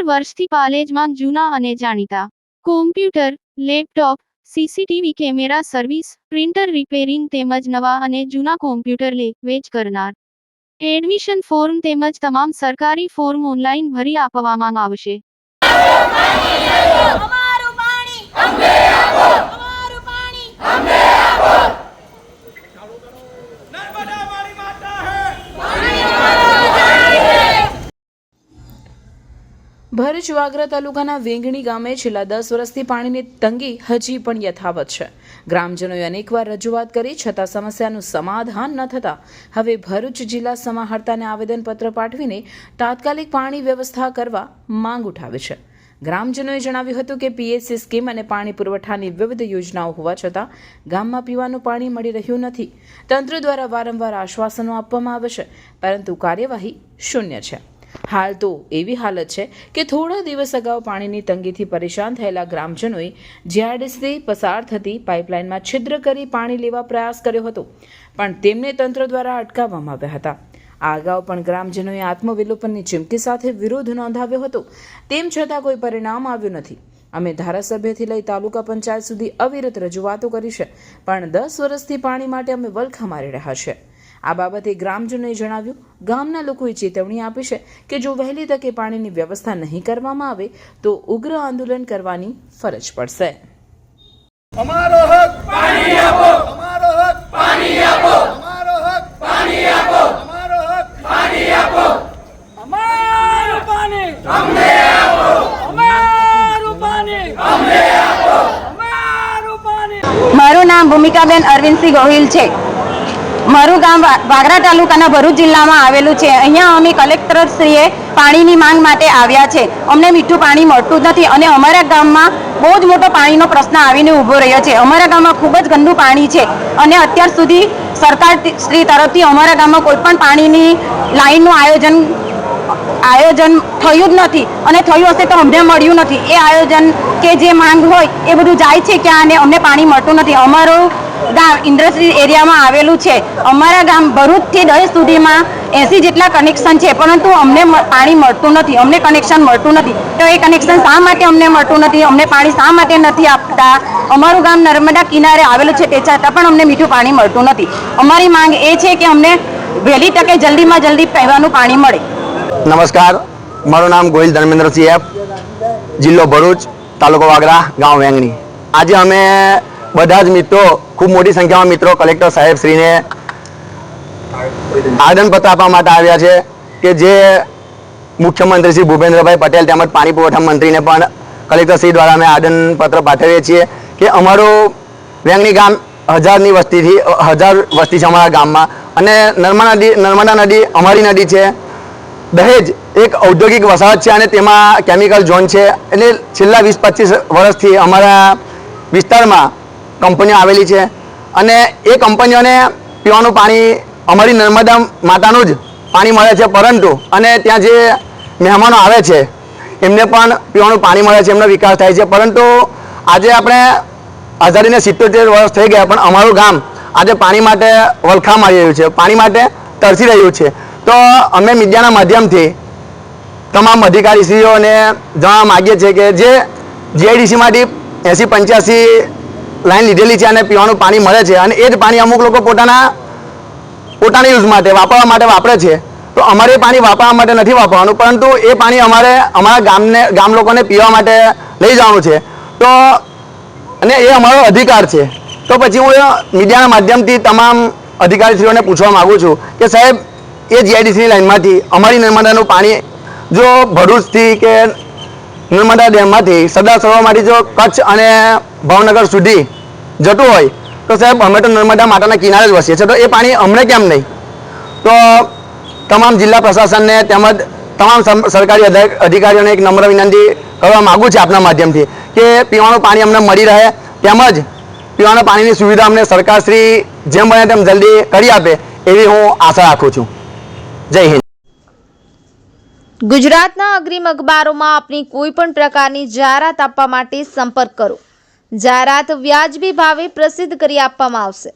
વર્ષથી પાલેજમાં જૂના અને જાણીતા computer, laptop, CCTV camera service, printer repairing તેમજ નવા અને જૂના કોમ્પ્યુટર લે વેચ કરનાર. એડમિશન ફોર્મ તેમજ તમામ સરકારી ફોર્મ ઓનલાઈન ભરી આપવામાં આવશે. ભરૂચ વાગરા તાલુકાના વેંગણી ગામે છેલ્લા 10 વર્ષથી પાણીની તંગી હજી પણ યથાવત છે. ગ્રામજનોએ અનેકવાર રજૂઆત કરી છતાં સમસ્યાનું સમાધાન ન થતાં હવે ભરૂચ જિલ્લા સમાહર્તાને આવેદનપત્ર પાઠવીને તાત્કાલિક પાણી વ્યવસ્થા કરવા માંગ ઉઠાવી છે. ગ્રામજનોએ જણાવ્યું હતું કે પીએચસી સ્કીમ અને પાણી પુરવઠાની વિવિધ યોજનાઓ હોવા છતાં ગામમાં પીવાનું પાણી મળી રહ્યું નથી. તંત્ર દ્વારા વારંવાર આશ્વાસનો આપવામાં આવે છે, પરંતુ કાર્યવાહી શૂન્ય છે. હાલ તો એવી હાલત છે કે થોડા દિવસ અગાઉ પાણીની તંગીથી પરેશાન થયેલા ગ્રામજનોએ જીઆરડીસીથી પસાર થતી પાઇપલાઇનમાં છિદ્ર કરી પાણી લેવા પ્રયાસ કર્યો હતો, પણ તેમને તંત્ર દ્વારા અટકાવવામાં આવ્યા હતા. આ અગાઉ પણ ગ્રામજનોએ આત્મવિલોપનની ચીમકી સાથે વિરોધ નોંધાવ્યો હતો, તેમ છતાં કોઈ પરિણામ આવ્યું નથી. અમે ધારાસભ્યથી લઈ તાલુકા પંચાયત સુધી અવિરત રજૂઆતો કરી છે, પણ 10 વર્ષથી પાણી માટે અમે વલખા મારી રહ્યા છીએ. આ બાબતે ગ્રામજનોએ જણાવ્યું, ગામના લોકોએ ચેતવણી આપી છે કે જો વહેલી તકે પાણીની વ્યવસ્થા નહીં કરવામાં આવે તો ઉગ્ર આંદોલન કરવાની ફરજ પડશે. અમારો હક પાણી આપો, અમારો હક પાણી આપો, અમારો હક પાણી આપો, અમારો હક પાણી આપો, અમારું પાણી અમને આપો, અમારું પાણી અમને આપો, અમારું પાણી. મારું નામ ભૂમિકાબેન અરવિંદસિંહ ગોહિલ છે. મારું ગામ વાગરા તાલુકાના ભરૂચ જિલ્લામાં આવેલું છે. અહીંયા અમે કલેક્ટરશ્રીએ પાણીની માંગ માટે આવ્યા છે. અમને મીઠું પાણી મળતું નથી અને અમારા ગામમાં બહુ જ મોટો પાણીનો પ્રશ્ન આવીને ઊભો રહ્યો છે. અમારા ગામમાં ખૂબ જ ગંદુ પાણી છે અને અત્યાર સુધી સરકાર શ્રી તરફથી અમારા ગામમાં કોઈ પણ પાણીની લાઈનનું આયોજન થયું જ નથી અને થયું હશે તો અમને મળ્યું નથી. એ આયોજન કે જે માંગ હોય એ બધું જાય છે ક્યાં અને અમને પાણી મળતું નથી. અમારું ગામ ઇન્ડસ્ટ્રી એરિયામાં આવેલું છે. અમારા ગામ ભરૂચથી દહેજ સુધીમાં 80 જેટલા કનેક્શન છે, પરંતુ અમને પાણી મળતું નથી, અમને કનેક્શન મળતું નથી. તો એ કનેક્શન શા માટે અમને મળતું નથી, અમને પાણી શા માટે નથી આપતા? અમારું ગામ નર્મદા કિનારે આવેલું છે, તે છતાં પણ અમને મીઠું પાણી મળતું નથી. અમારી માંગ એ છે કે અમને વહેલી તકે જલ્દીમાં જલ્દી પીવાનું પાણી મળે. નમસ્કાર, મારું નામ ગોહિલ ધર્મેન્દ્રસિંહ એફ, જિલ્લો ભરૂચ, તાલુકો વાગરા, ગામ વેંગણી. આજે અમે બધા જ મિત્રો, ખૂબ મોટી સંખ્યામાં મિત્રો કલેક્ટર સાહેબ શ્રીને આવેદનપત્ર આપવા માટે આવ્યા છે કે જે મુખ્યમંત્રી શ્રી ભૂપેન્દ્રભાઈ પટેલ તેમજ પાણી પુરવઠા મંત્રીને પણ કલેક્ટર શ્રી દ્વારા અમે આવેદનપત્ર પાઠવીએ છીએ કે અમારું વેંગણી ગામ 1000 વસ્તી છે અમારા ગામમાં અને નર્મદા નદી અમારી નદી છે. દહેજ એક ઔદ્યોગિક વસાહત છે અને તેમાં કેમિકલ ઝોન છે. એટલે છેલ્લા 20-25 વર્ષથી અમારા વિસ્તારમાં કંપનીઓ આવેલી છે અને એ કંપનીઓને પીવાનું પાણી અમારી નર્મદા માતાનું જ પાણી મળે છે, પરંતુ અને ત્યાં જે મહેમાનો આવે છે એમને પણ પીવાનું પાણી મળે છે, એમનો વિકાસ થાય છે. પરંતુ આજે આપણે આઝાદીને 77 વર્ષ થઈ ગયા, પણ અમારું ગામ આજે પાણી માટે વલખા મારી રહ્યું છે, પાણી માટે તરસી રહ્યું છે. તો અમે મીડિયાના માધ્યમથી તમામ અધિકારીશ્રીઓને જણાવવા માગીએ છીએ કે જે જીઆઈડીસીમાંથી 80-85 લાઈન લીધેલી છે અને પીવાનું પાણી મળે છે અને એ જ પાણી અમુક લોકો પોતાના યુઝ માટે વાપરવા માટે વાપરે છે. તો અમારે પાણી વાપરવા માટે નથી વાપરવાનું, પરંતુ એ પાણી અમારે અમારા ગામ લોકોને પીવા માટે લઈ જવાનું છે. તો અને એ અમારો અધિકાર છે. તો પછી હું મીડિયાના માધ્યમથી તમામ અધિકારીશ્રીઓને પૂછવા માગું છું કે સાહેબ, એ જીઆઈડીસીની લાઈનમાંથી અમારી નર્મદાનું પાણી જો ભરૂચથી કે નર્મદા ડેમમાંથી સરદાર સરોવરમાંથી જો કચ્છ અને ભાવનગર સુધી જતું હોય તો સાહેબ અમે તો નર્મદા માતાના કિનારે જ વસીએ છીએ, તો એ પાણી અમને કેમ નહીં? તો તમામ જિલ્લા પ્રશાસનને તેમજ તમામ સરકારી અધિકારીઓને એક નમ્ર વિનંતી કરવા માગું છું આપના માધ્યમથી કે પીવાનું પાણી અમને મળી રહે, તેમજ પીવાના પાણીની સુવિધા અમને સરકારશ્રી જેમ બને તેમ જલ્દી કરી આપે એવી હું આશા રાખું છું. જય હિન્દ. ગુજરાતના અગ્રીમ અખબારોમાં આપની કોઈ પણ પ્રકારની જાહેરાત આપવા માટે સંપર્ક કરો. જાહેરાત વ્યાજબી ભાવે પ્રસિદ્ધ કરી આપવામાં આવશે.